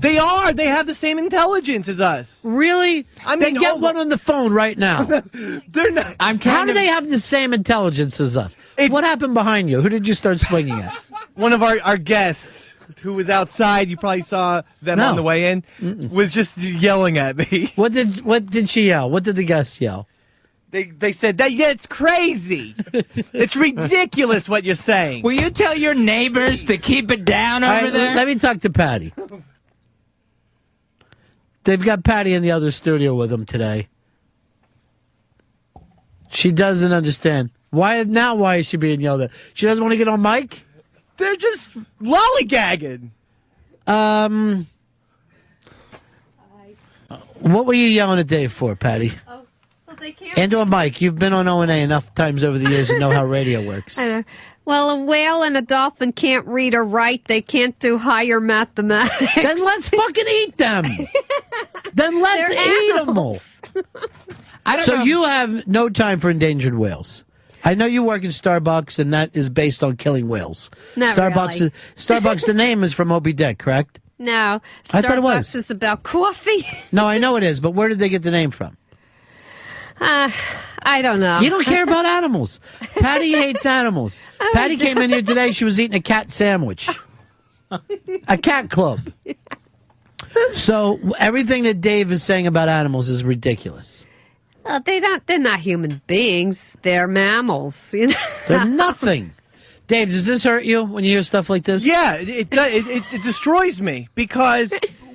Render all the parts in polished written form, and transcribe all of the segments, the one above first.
They are. They have the same intelligence as us. Really? I mean, then get one on the phone right now. They're not. How do they have the same intelligence as us? What happened behind you? Who did you start swinging at? One of our guests who was outside, you probably saw them on the way in, was just yelling at me. What did she yell? What did the guest yell? They said, it's crazy. It's ridiculous what you're saying. Will you tell your neighbors to keep it down over there? Let me talk to Patty. They've got Patty in the other studio with them today. She doesn't understand. Why is she being yelled at? She doesn't want to get on mic? They're just lollygagging. What were you yelling at Dave for, Patty? They can't. And on Mike, you've been on O&A enough times over the years to know how radio works. I know. Well, a whale and a dolphin can't read or write. They can't do higher mathematics. Then let's fucking eat them. Then let's eat them all. So you have no time for endangered whales. I know you work in Starbucks, and that is based on killing whales. Not Starbucks, really. Starbucks, the name is from Moby Dick, correct? No, I thought it was. Starbucks is about coffee. No, I know it is, but where did they get the name from? I don't know. You don't care about animals. Patty hates animals. Patty came in here today. She was eating a cat sandwich. A cat club. So everything that Dave is saying about animals is ridiculous. They're not human beings. They're mammals. You know? They're nothing. Dave, does this hurt you when you hear stuff like this? Yeah, it destroys me because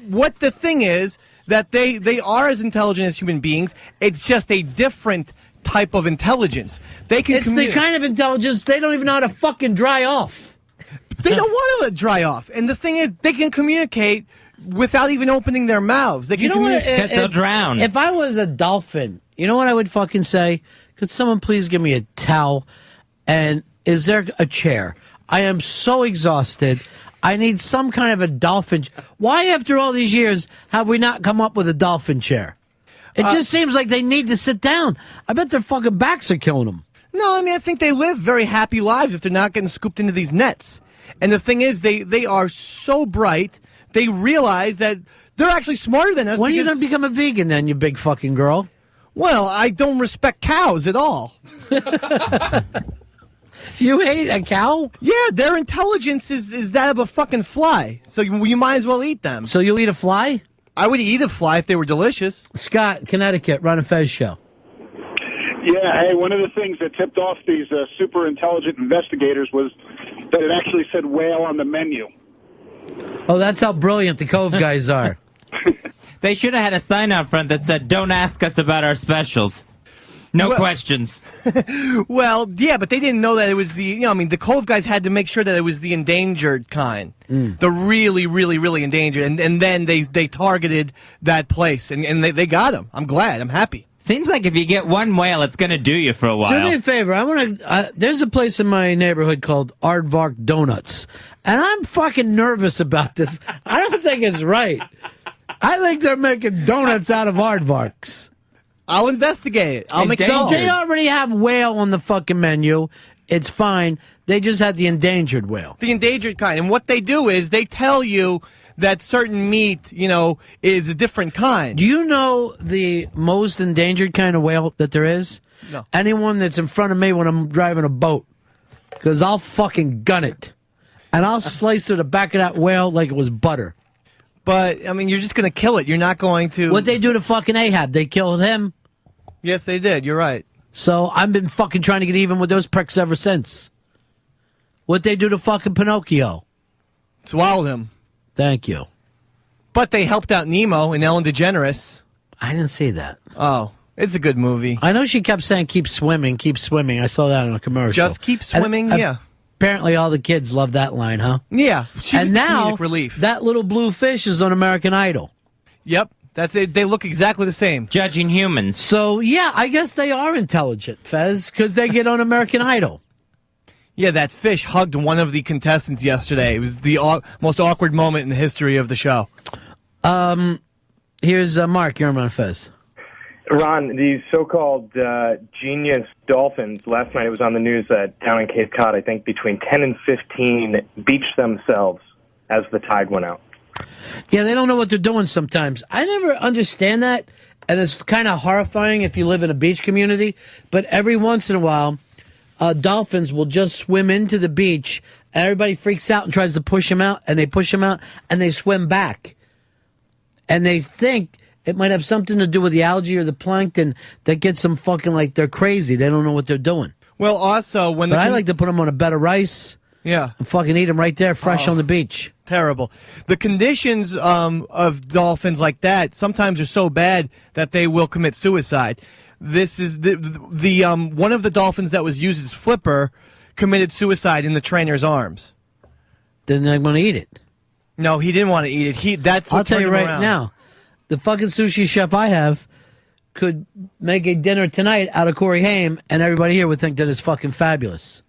what the thing is that they are as intelligent as human beings. It's just a different type of intelligence. They can. It's the kind of intelligence they don't even know how to fucking dry off. They don't want to dry off, and the thing is, they can communicate without even opening their mouths. They can because they'll drown. If I was a dolphin, you know what I would fucking say? Could someone please give me a towel? And is there a chair? I am so exhausted. I need some kind of a dolphin. Why, after all these years, have we not come up with a dolphin chair? It just seems like they need to sit down. I bet their fucking backs are killing them. No, I mean, I think they live very happy lives if they're not getting scooped into these nets. And the thing is, they are so bright, they realize that they're actually smarter than us. When are you going to become a vegan then, you big fucking girl? Well, I don't respect cows at all. You hate a cow? Yeah, their intelligence is that of a fucking fly. So you might as well eat them. So you'll eat a fly? I would eat a fly if they were delicious. Scott, Connecticut, Ron and Fez show. Yeah, hey, one of the things that tipped off these super intelligent investigators was that it actually said whale on the menu. Oh, that's how brilliant the Cove guys are. They should have had a sign out front that said, "Don't ask us about our specials. No questions." Well, yeah, but they didn't know that it was the Cove guys had to make sure that it was the endangered kind. The really, really, really endangered. And then they targeted that place, and they got him. I'm glad. I'm happy. Seems like if you get one whale, it's going to do you for a while. Do me a favor. I want to. There's a place in my neighborhood called Aardvark Donuts, and I'm fucking nervous about this. I don't think it's right. I think they're making donuts out of aardvarks. I'll investigate it. I'll make So they already have whale on the fucking menu. It's fine. They just had the endangered whale. The endangered kind. And what they do is they tell you that certain meat, is a different kind. Do you know the most endangered kind of whale that there is? No. Anyone that's in front of me when I'm driving a boat. Because I'll fucking gun it. And I'll slice through the back of that whale like it was butter. But, I mean, you're just going to kill it. You're not going to... What they do to fucking Ahab, they killed him. Yes, they did. You're right. So I've been fucking trying to get even with those pricks ever since. What they do to fucking Pinocchio. Swallowed him. Thank you. But they helped out Nemo and Ellen DeGeneres. I didn't see that. Oh, it's a good movie. I know she kept saying, keep swimming, keep swimming. I saw that in a commercial. Just keep swimming, yeah. Apparently all the kids love that line, huh? Yeah. She was and the now, comedic relief. That little blue fish is on American Idol. Yep. That's it. They look exactly the same. Judging humans. So, yeah, I guess they are intelligent, Fez, because they get on American Idol. Yeah, that fish hugged one of the contestants yesterday. It was the most awkward moment in the history of the show. Here's Mark. You're on Fez. Ron, these so-called genius dolphins, last night it was on the news that down in Cape Cod, I think between 10 and 15 beached themselves as the tide went out. Yeah, they don't know what they're doing sometimes. I never understand that, and it's kind of horrifying if you live in a beach community. But every once in a while, dolphins will just swim into the beach, and everybody freaks out and tries to push them out, and they push them out, and they swim back. And they think it might have something to do with the algae or the plankton that gets them fucking like they're crazy. They don't know what they're doing. Well, also, But I like to put them on a bed of rice. Yeah. And fucking eat them right there, fresh on the beach. Terrible. The conditions of dolphins like that sometimes are so bad that they will commit suicide. This is the one of the dolphins that was used as flipper committed suicide in the trainer's arms. Didn't they want to eat it? No, he didn't want to eat it. That's what I'll tell you turned him right around. now, the fucking sushi chef I have could make a dinner tonight out of Corey Haim, and everybody here would think that it's fucking fabulous.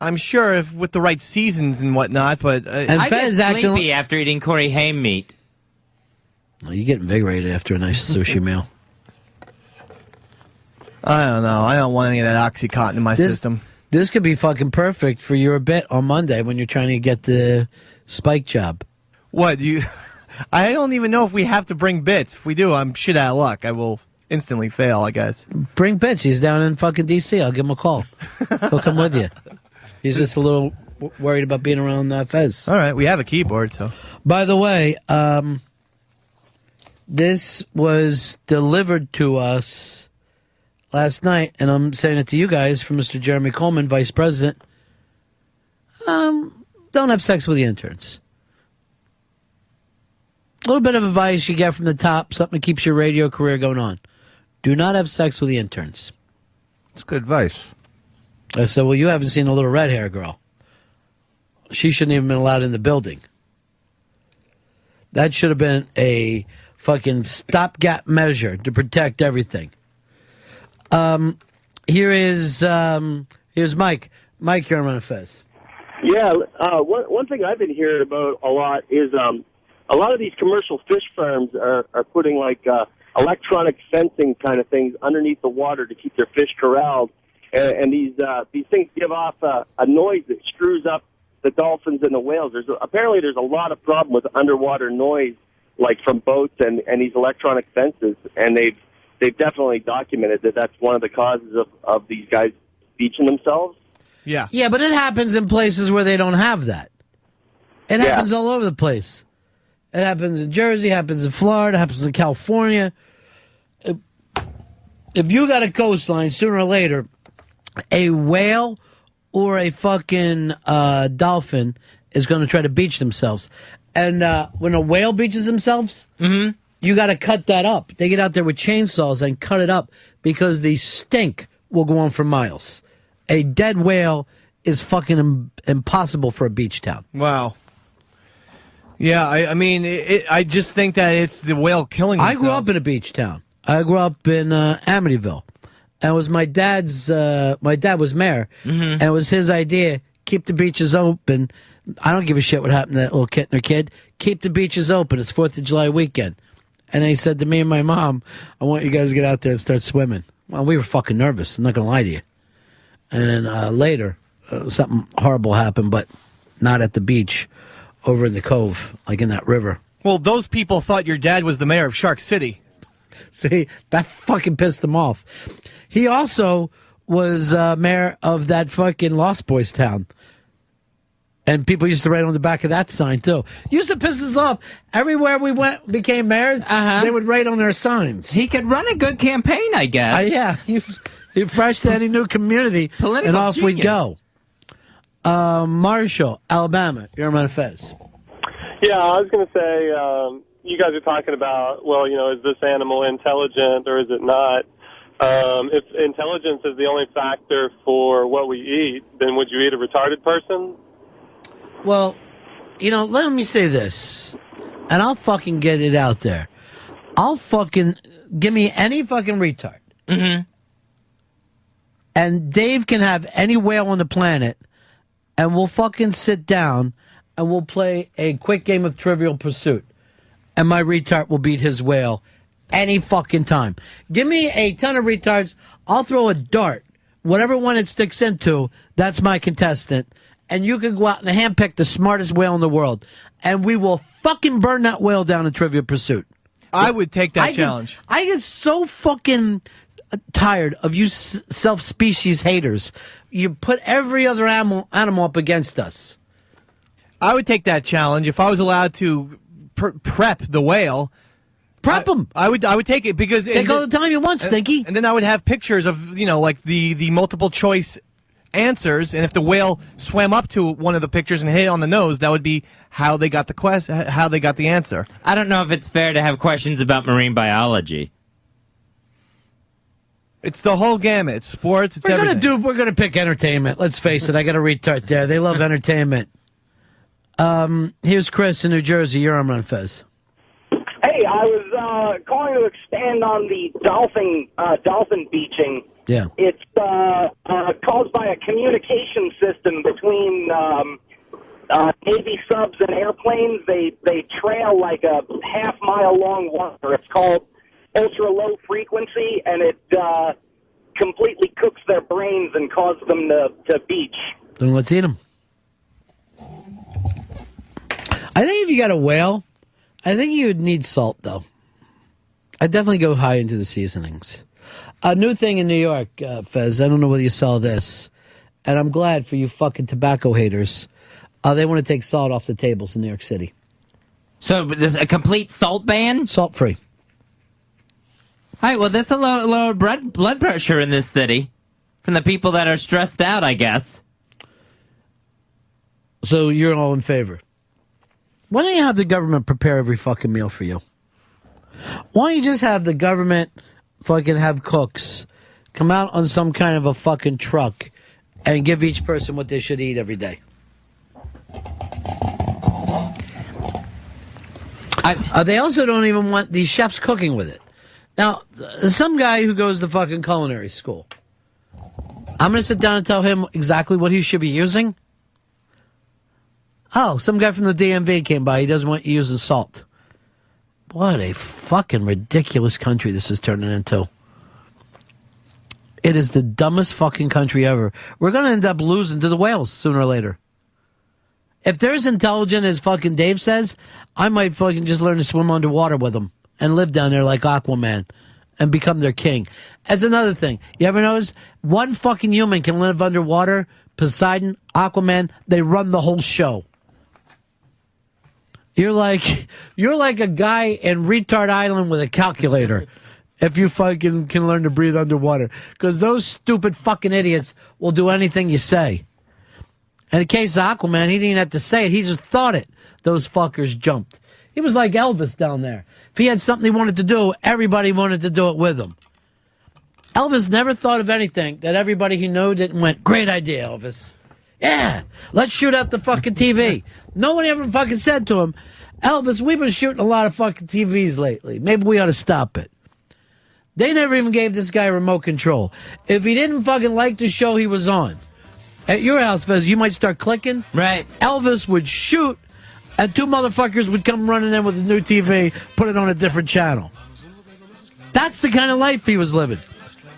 I'm sure if with the right seasons and whatnot, but And I get Fez acting. sleepy after eating Corey Haim meat. Well, you get invigorated after a nice sushi meal. I don't know. I don't want any of that Oxycontin in my system. This could be fucking perfect for your bit on Monday when you're trying to get the Spike job. What you? I don't even know if we have to bring bits. If we do, I'm shit out of luck. I will instantly fail, I guess. Bring Bits. He's down in fucking D.C. I'll give him a call. He'll come with you. He's just a little worried about being around Fez. All right, we have a keyboard, so. By the way, this was delivered to us last night, and I'm saying it to you guys from Mr. Jeremy Coleman, Vice President. Don't have sex with the interns. A little bit of advice you get from the top, something that keeps your radio career going on. Do not have sex with the interns. It's good advice. I said, well, you haven't seen the little red hair girl. She shouldn't even been allowed in the building. That should have been a fucking stopgap measure to protect everything. Here's Mike. Mike, you're on Ron and Fez. Yeah, one thing I've been hearing about a lot is a lot of these commercial fish farms are putting like electronic fencing kind of things underneath the water to keep their fish corralled, and these things give off a noise that screws up the dolphins and the whales. Apparently there's a lot of problem with underwater noise, like from boats and these electronic fences, and they've definitely documented that that's one of the causes of these guys beaching themselves. Yeah. Yeah, but it happens in places where they don't have that. It happens all over the place. It happens in Jersey, happens in Florida, happens in California. If you got a coastline, sooner or later, a whale or a fucking dolphin is going to try to beach themselves. And when a whale beaches themselves, you got to cut that up. They get out there with chainsaws and cut it up because the stink will go on for miles. A dead whale is fucking impossible for a beach town. Wow. Yeah, I mean, I just think that it's the whale killing I themselves. grew up in a beach town. I grew up in Amityville. And it was my dad was mayor, and it was his idea, keep the beaches open. I don't give a shit what happened to that little Kittner kid. Keep the beaches open. It's 4th of July weekend. And he said to me and my mom, I want you guys to get out there and start swimming. Well, we were fucking nervous. I'm not going to lie to you. And then later, something horrible happened, but not at the beach, over in the cove, like in that river. Well, those people thought your dad was the mayor of Shark City. See, that fucking pissed them off. He also was mayor of that fucking Lost Boys town. And people used to write on the back of that sign, too. Used to piss us off. Everywhere we went, became mayors, they would write on their signs. He could run a good campaign, I guess. Yeah. He fresh to any new community, Political and off we genius. go. Marshall, Alabama. You're on Fez. Yeah, I was going to say, you guys are talking about, well, is this animal intelligent or is it not? If intelligence is the only factor for what we eat, then would you eat a retarded person? Well, let me say this, and I'll fucking get it out there. Give me any fucking retard. Mm-hmm. And Dave can have any whale on the planet, and we'll fucking sit down and we'll play a quick game of Trivial Pursuit. And my retard will beat his whale any fucking time. Give me a ton of retards. I'll throw a dart. Whatever one it sticks into, that's my contestant. and you can go out and handpick the smartest whale in the world, and we will fucking burn that whale down in Trivia Pursuit. I would take that challenge. I get so fucking tired of you self-species haters. You put every other animal up against us. I would take that challenge if I was allowed to prep the whale. Prep them. I would take it because take all the time you want, Stinky. And then I would have pictures of like the multiple choice answers, and if the whale swam up to one of the pictures and hit it on the nose, that would be how they got the answer. I don't know if it's fair to have questions about marine biology. It's the whole gamut. It's sports. It's everything. We're gonna pick entertainment. Let's face it. I got a retard there. They love entertainment. Here's Chris in New Jersey. You're on Ron and Fez. Hey, I was calling to expand on the dolphin beaching. Yeah. It's caused by a communication system between Navy subs and airplanes. They trail like a half-mile long wire. It's called ultra-low frequency, and it completely cooks their brains and causes them to beach. Then let's eat them. I think if you got a whale, I think you would need salt, though. I'd definitely go high into the seasonings. A new thing in New York, Fez, I don't know whether you saw this, and I'm glad for you fucking tobacco haters. They want to take salt off the tables in New York City. So there's a complete salt ban? Salt-free. All right, well, that's a lower blood pressure in this city from the people that are stressed out, I guess. So you're all in favor. Why don't you have the government prepare every fucking meal for you? Why don't you just have the government fucking have cooks come out on some kind of a fucking truck and give each person what they should eat every day? They also don't even want these chefs cooking with it. Now, some guy who goes to fucking culinary school, I'm going to sit down and tell him exactly what he should be using. Oh, some guy from the DMV came by. He doesn't want you using salt. What a fucking ridiculous country this is turning into. It is the dumbest fucking country ever. We're going to end up losing to the whales sooner or later. If they're as intelligent as fucking Dave says, I might fucking just learn to swim underwater with them and live down there like Aquaman and become their king. That's another thing. You ever notice? One fucking human can live underwater. Poseidon, Aquaman, they run the whole show. You're like a guy in Retard Island with a calculator if you fucking can learn to breathe underwater. Because those stupid fucking idiots will do anything you say. In the case of Aquaman, he didn't even have to say it. He just thought it. Those fuckers jumped. He was like Elvis down there. If he had something he wanted to do, everybody wanted to do it with him. Elvis never thought of anything that everybody he knew didn't went, great idea, Elvis. Yeah, let's shoot out the fucking TV. No one ever fucking said to him, Elvis, we've been shooting a lot of fucking TVs lately. Maybe we ought to stop it. They never even gave this guy remote control. If he didn't fucking like the show he was on, at your house, Fez, you might start clicking. Right. Elvis would shoot, and two motherfuckers would come running in with a new TV, put it on a different channel. That's the kind of life he was living.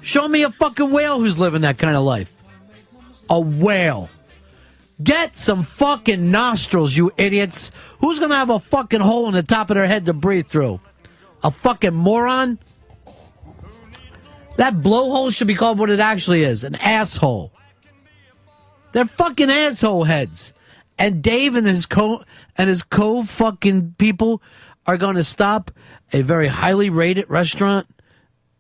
Show me a fucking whale who's living that kind of life. A whale. Get some fucking nostrils, you idiots. Who's going to have a fucking hole in the top of their head to breathe through? A fucking moron? That blowhole should be called what it actually is, an asshole. They're fucking asshole heads. And Dave and his co-fucking people are going to stop a very highly rated restaurant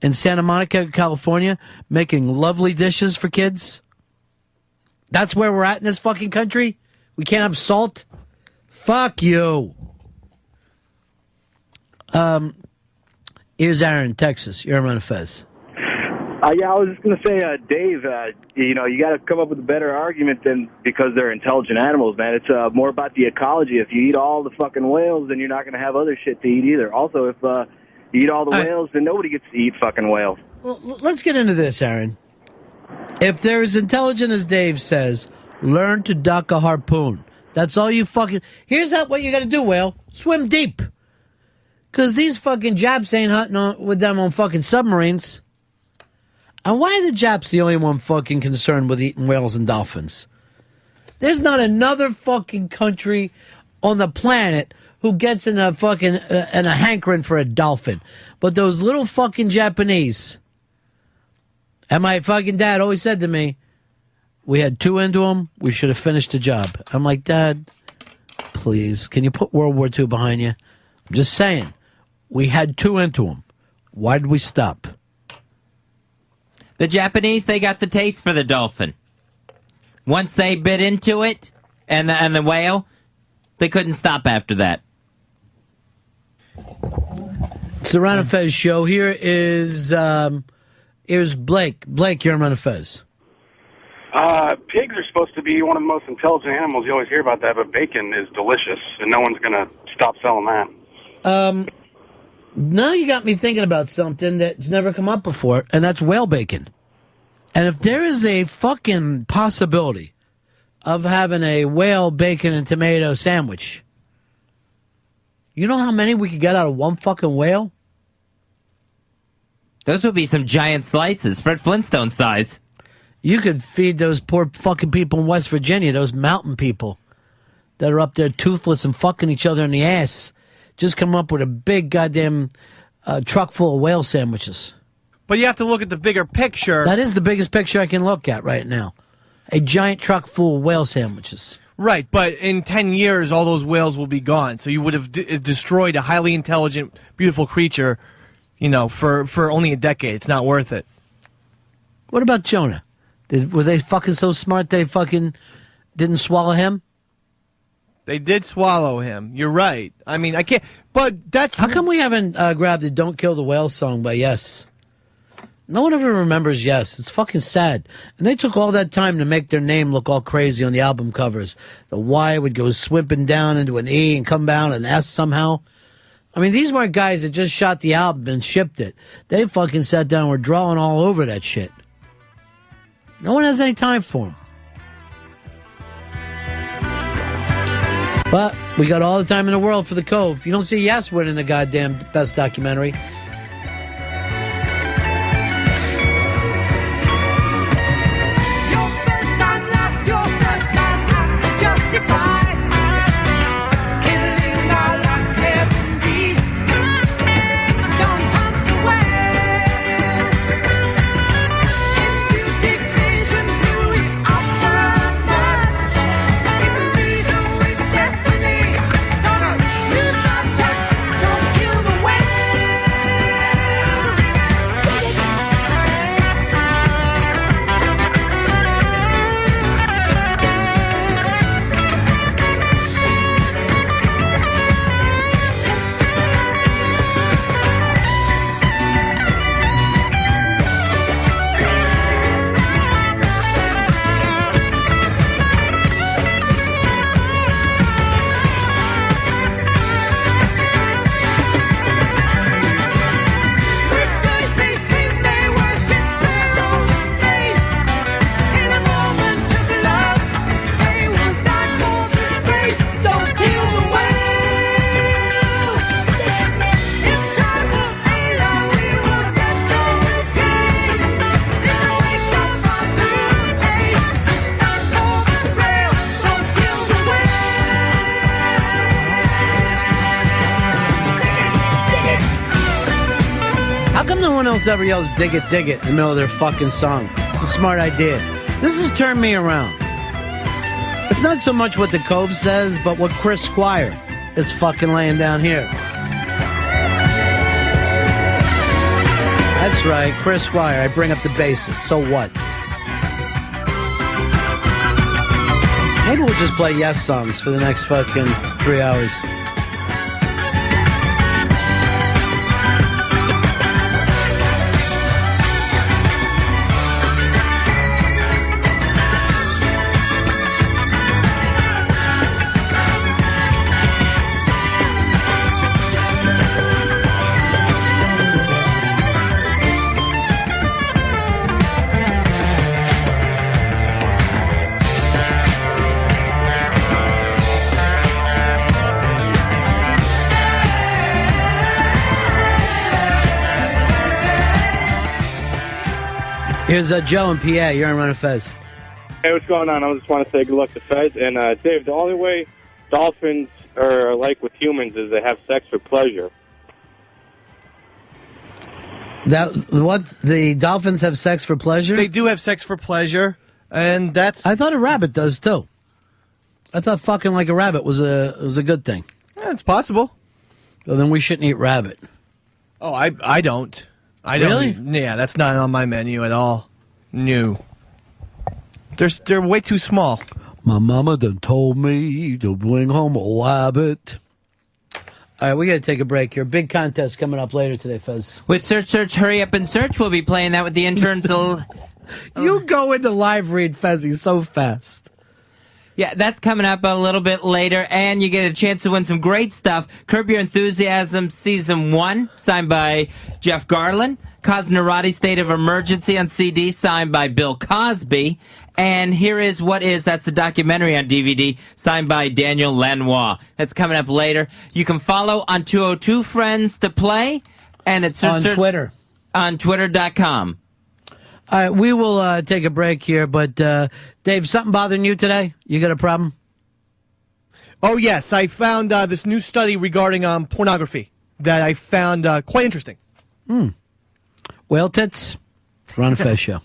in Santa Monica, California, making lovely dishes for kids. That's where we're at in this fucking country? We can't have salt? Fuck you. Here's Aaron, Texas. You're on Fez. Yeah, I was just going to say, Dave, you got to come up with a better argument than because they're intelligent animals, man. It's more about the ecology. If you eat all the fucking whales, then you're not going to have other shit to eat either. Also, if you eat all the whales, then nobody gets to eat fucking whales. Well, let's get into this, Aaron. If they're as intelligent as Dave says, learn to duck a harpoon. That's all you fucking... Here's what you got to do, whale. Swim deep. Because these fucking Japs ain't hunting with them on fucking submarines. And why are the Japs the only one fucking concerned with eating whales and dolphins? There's not another fucking country on the planet who gets in a fucking in a hankering for a dolphin. But those little fucking Japanese. And my fucking dad always said to me, we had 2 into them, we should have finished the job. I'm like, Dad, please, can you put World War II behind you? I'm just saying, we had 2 into them. Why did we stop? The Japanese, they got the taste for the dolphin. Once they bit into it, and the whale, they couldn't stop after that. It's the Ron and Fez show. Here's Blake. Blake, you're on Ron and Fez. Pigs are supposed to be one of the most intelligent animals. You always hear about that, but bacon is delicious, and no one's going to stop selling that. Now you got me thinking about something that's never come up before, and that's whale bacon. And if there is a fucking possibility of having a whale bacon and tomato sandwich, you know how many we could get out of one fucking whale? Those would be some giant slices, Fred Flintstone size. You could feed those poor fucking people in West Virginia, those mountain people that are up there toothless and fucking each other in the ass. Just come up with a big goddamn truck full of whale sandwiches. But you have to look at the bigger picture. That is the biggest picture I can look at right now. A giant truck full of whale sandwiches. Right, but in 10 years, all those whales will be gone. So you would have destroyed a highly intelligent, beautiful creature, for only a decade. It's not worth it. What about Jonah? Were they fucking so smart they fucking didn't swallow him? They did swallow him. You're right. I mean, I can't. But that's how come we haven't grabbed the "Don't Kill the Whale" song by Yes? No one ever remembers Yes. It's fucking sad. And they took all that time to make their name look all crazy on the album covers. The Y would go swimping down into an E and come down an S somehow. I mean, these weren't guys that just shot the album and shipped it. They fucking sat down and were drawing all over that shit. No one has any time for them. But we got all the time in the world for The Cove. You don't see Yes winning the goddamn best documentary. Ever yells dig it in the middle of their fucking song. It's a smart idea. This has turned me around. It's not so much what the Cove says, but what Chris Squire is fucking laying down here. That's right, Chris Squire. I bring up the basis. So what? Maybe we'll just play Yes songs for the next fucking 3 hours. Here's Joe and PA. You're on Ron and Fez. Hey, what's going on? I just want to say good luck to Fez. And, Dave, the only way dolphins are like with humans is they have sex for pleasure. The dolphins have sex for pleasure? They do have sex for pleasure, and that's... I thought a rabbit does, too. I thought fucking like a rabbit was a good thing. Yeah, it's possible. So then we shouldn't eat rabbit. Oh, I don't. I don't. Really? Yeah, that's not on my menu at all. No. They're way too small. My mama done told me to bring home a rabbit. All right, we got to take a break here. Big contest coming up later today, Fez. With Search, Hurry Up and Search, we'll be playing that with the interns. You go into live read, Fezzy, so fast. Yeah, that's coming up a little bit later, and you get a chance to win some great stuff. Curb Your Enthusiasm Season 1, signed by Jeff Garland. Cosnerati State of Emergency on CD, signed by Bill Cosby. And Here Is What Is, that's a documentary on DVD, signed by Daniel Lanois. That's coming up later. You can follow on 202 Friends to play, and it's on Twitter. On Twitter.com. All right, we will take a break here, but Dave, something bothering you today? You got a problem? Oh, yes. I found this new study regarding pornography that I found quite interesting. Whale tits? Ron and Fez Show.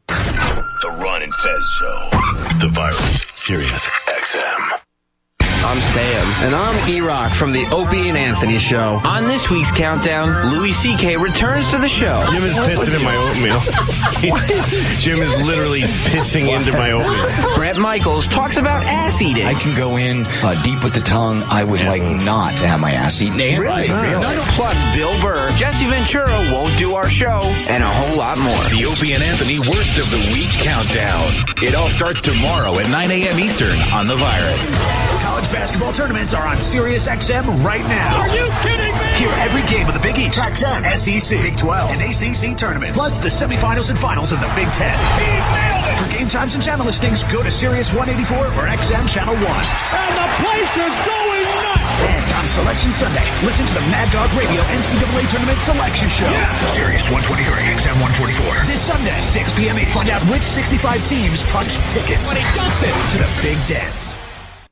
The Ron and Fez Show. The Virus. Sirius XM. I'm Sam. And I'm E-Rock from the Opie and Anthony Show. On this week's countdown, Louis C.K. returns to the show. Jim is pissing in my oatmeal. Jim is literally pissing into my oatmeal. Brett Michaels talks about ass eating. I can go in deep with the tongue. I would like not to have my ass eaten. Really? Plus Bill Burr, Jesse Ventura won't do our show, and a whole lot more. The Opie and Anthony Worst of the Week Countdown. It all starts tomorrow at 9 a.m. Eastern on The Virus. College basketball tournaments are on Sirius XM right now. Are you kidding me? Hear every game of the Big East, Pac-10, SEC, Big 12, and ACC tournaments. Plus the semifinals and finals of the Big 10. For game times and channel listings, go to Sirius 184 or XM Channel 1. And the place is going nuts! And on Selection Sunday, listen to the Mad Dog Radio NCAA Tournament Selection Show. Yes. Sirius 123, XM 144. This Sunday, 6 p.m. Find out which 65 teams punch tickets to the Big Dance.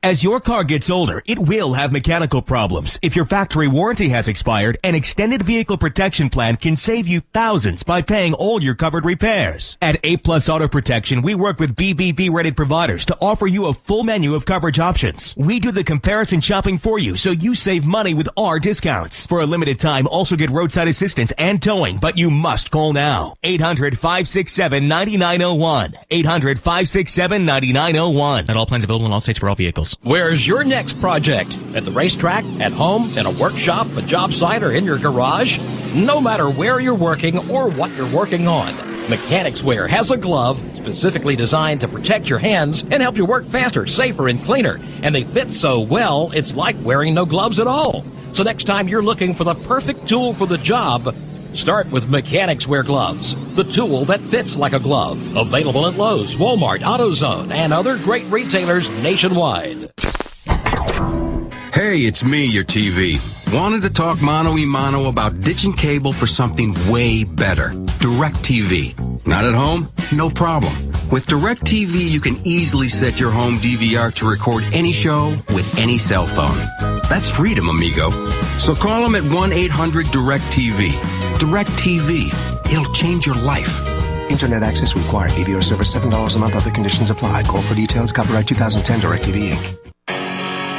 As your car gets older, it will have mechanical problems. If your factory warranty has expired, an extended vehicle protection plan can save you thousands by paying all your covered repairs. At A Plus Auto Protection, we work with BBB-rated providers to offer you a full menu of coverage options. We do the comparison shopping for you so you save money with our discounts. For a limited time, also get roadside assistance and towing, but you must call now. 800-567-9901. 800-567-9901. Not all plans available in all states for all vehicles. Where's your next project? At the racetrack, at home, in a workshop, a job site, or in your garage? No matter where you're working or what you're working on, Mechanics Wear has a glove specifically designed to protect your hands and help you work faster, safer, and cleaner. And they fit so well, it's like wearing no gloves at all. So next time you're looking for the perfect tool for the job, start with Mechanics Wear gloves, the tool that fits like a glove. Available at Lowe's, Walmart, AutoZone, and other great retailers nationwide. Hey, it's me, your TV. Wanted to talk mano-y-mano about ditching cable for something way better. DirecTV. Not at home? No problem. With DirecTV, you can easily set your home DVR to record any show with any cell phone. That's freedom, amigo. So call them at 1-800-DirecTV. DirecTV. It'll change your life. Internet access required. DVR service $7 a month. Other conditions apply. Call for details. Copyright 2010 DirecTV Inc.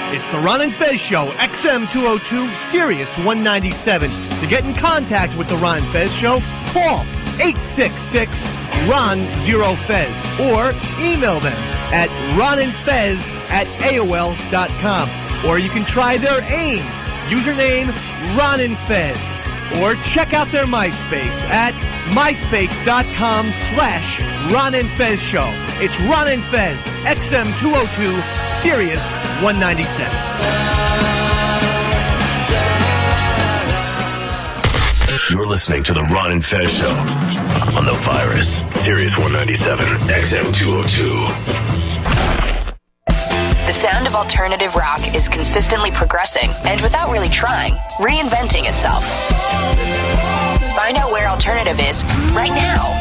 It's the Ron and Fez Show, XM 202, Sirius 197. To get in contact with the Ron and Fez Show, call 866-RON-0-FEZ or email them at ronandfez@AOL.com. Or you can try their AIM, username Ron and Fez. Or check out their MySpace at myspace.com/Ron and Fez Show. It's Ron and Fez, XM 202, Sirius 197. You're listening to the Ron and Fez Show on The Virus. Sirius 197, XM 202. The sound of alternative rock is consistently progressing and, without really trying, reinventing itself. Find out where alternative is right now.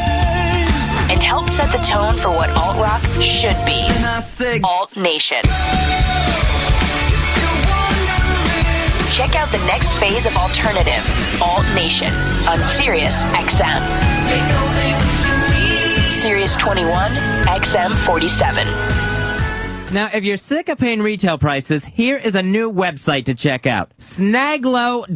and help set the tone for what alt-rock should be. Alt Nation. Check out the next phase of alternative, Alt Nation, on Sirius XM. Sirius 21, XM 47. Now, if you're sick of paying retail prices, here is a new website to check out. Snaglo.com.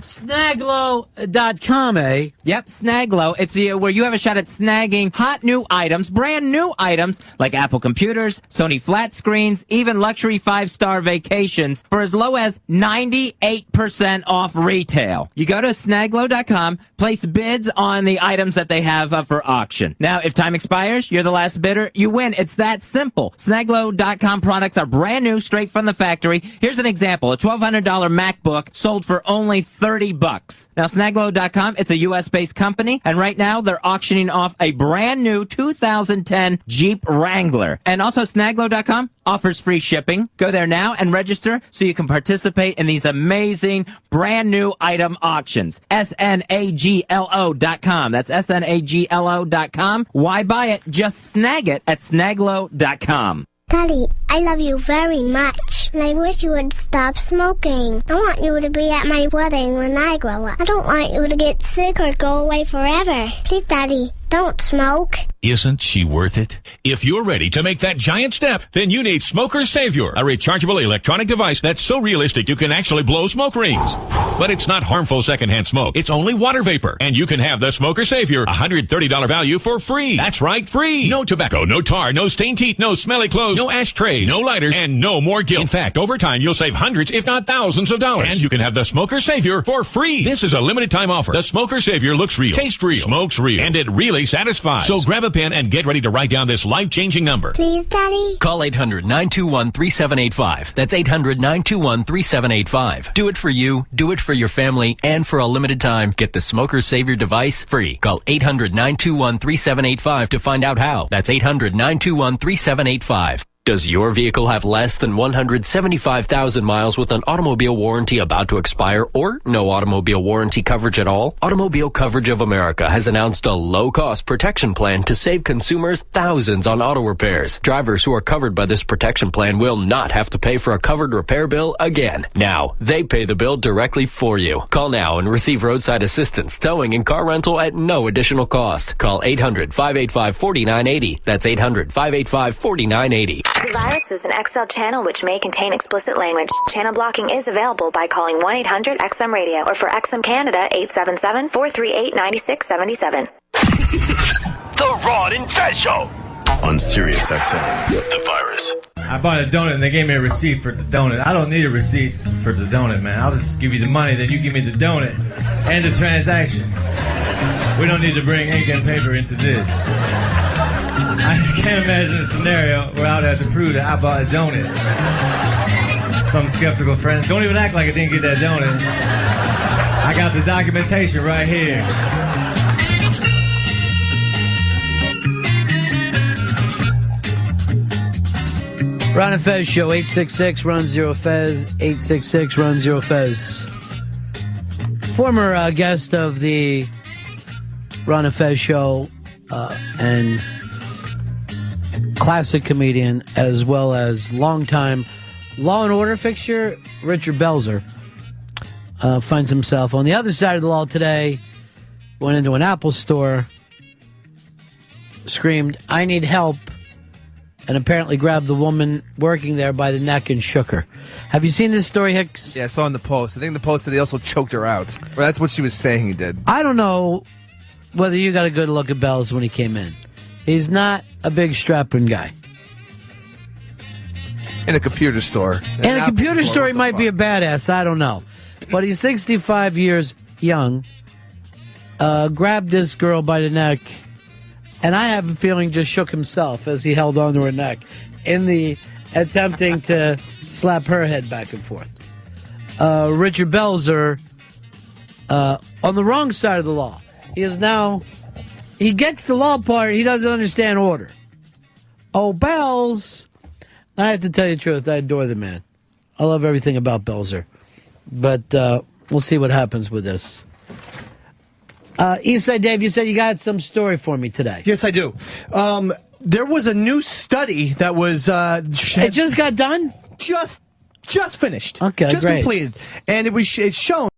Snaglo.com, eh? Yep, Snaglo. It's where you have a shot at snagging hot new items, brand new items, like Apple computers, Sony flat screens, even luxury 5-star vacations for as low as 98% off retail. You go to Snaglo.com, place bids on the items that they have up for auction. Now, if time expires, you're the last bidder, you win. It's that simple. Snaglo.com products are brand new, straight from the factory. Here's an example. A $1,200 MacBook sold for only $30. Now, Snaglo.com, it's a U.S.-based company, and right now they're auctioning off a brand new 2010 Jeep Wrangler. And also, Snaglo.com offers free shipping. Go there now and register so you can participate in these amazing brand new item auctions. SNAGLO.com. That's SNAGLO.com. Why buy it? Just snag it at Snaglo.com. Daddy, I love you very much, and I wish you would stop smoking. I want you to be at my wedding when I grow up. I don't want you to get sick or go away forever. Please, Daddy, don't smoke. Isn't she worth it? If you're ready to make that giant step, then you need Smoker Savior, a rechargeable electronic device that's so realistic you can actually blow smoke rings. But it's not harmful secondhand smoke. It's only water vapor. And you can have the Smoker Savior, $130 value for free. That's right, free. No tobacco, no tar, no stained teeth, no smelly clothes, no ashtrays, no lighters, and no more guilt. In fact, over time, you'll save hundreds, if not thousands of dollars. And you can have the Smoker Savior for free. This is a limited time offer. The Smoker Savior looks real, tastes real, smokes real, and it really satisfies. So grab a pen and get ready to write down this life-changing number. Please, Daddy? Call 800-921-3785. That's 800-921-3785. Do it for you, do it for your family, and for a limited time, get the Smoker Savior device free. Call 800-921-3785 to find out how. That's 800-921-3785. Does your vehicle have less than 175,000 miles with an automobile warranty about to expire or no automobile warranty coverage at all? Automobile Coverage of America has announced a low-cost protection plan to save consumers thousands on auto repairs. Drivers who are covered by this protection plan will not have to pay for a covered repair bill again. Now, they pay the bill directly for you. Call now and receive roadside assistance, towing, and car rental at no additional cost. Call 800-585-4980. That's 800-585-4980. The virus is an XL channel which may contain explicit language. Channel blocking is available by calling 1-800-XM-RADIO or for XM Canada, 877-438-9677. The Ron and Fez Show on Sirius XM. The virus. I bought a donut and they gave me a receipt for the donut. I don't need a receipt for the donut, man. I'll just give you the money, then you give me the donut and the transaction. We don't need to bring ink and paper into this. I just can't imagine a scenario where I'd have to prove that I bought a donut. Some skeptical friends, don't even act like I didn't get that donut. I got the documentation right here. Ron and Fez Show, 866-RUN-0-FEZ, 866-RUN-0-FEZ. Former guest of the Ron and Fez Show and classic comedian, as well as longtime Law and Order fixture, Richard Belzer, finds himself on the other side of the law today. Went into an Apple store, screamed, "I need help," and apparently grabbed the woman working there by the neck and shook her. Have you seen this story, Hicks? Yeah, I saw in the post. I think the post said he also choked her out. Or that's what she was saying he did. I don't know whether you got a good look at Bells when he came in. He's not a big strapping guy. In a computer store. In a computer store, he might be a badass. I don't know. But he's 65 years young. Grabbed this girl by the neck, and I have a feeling just shook himself as he held onto her neck in the attempting to slap her head back and forth. Richard Belzer, on the wrong side of the law. He gets the law part, he doesn't understand order. Oh, Bells, I have to tell you the truth, I adore the man. I love everything about Belzer. But we'll see what happens with this. Eastside Dave, you said you got some story for me today. Yes, I do. There was a new study that was... it just got done? Just finished. Okay, just great. completed. And it's shown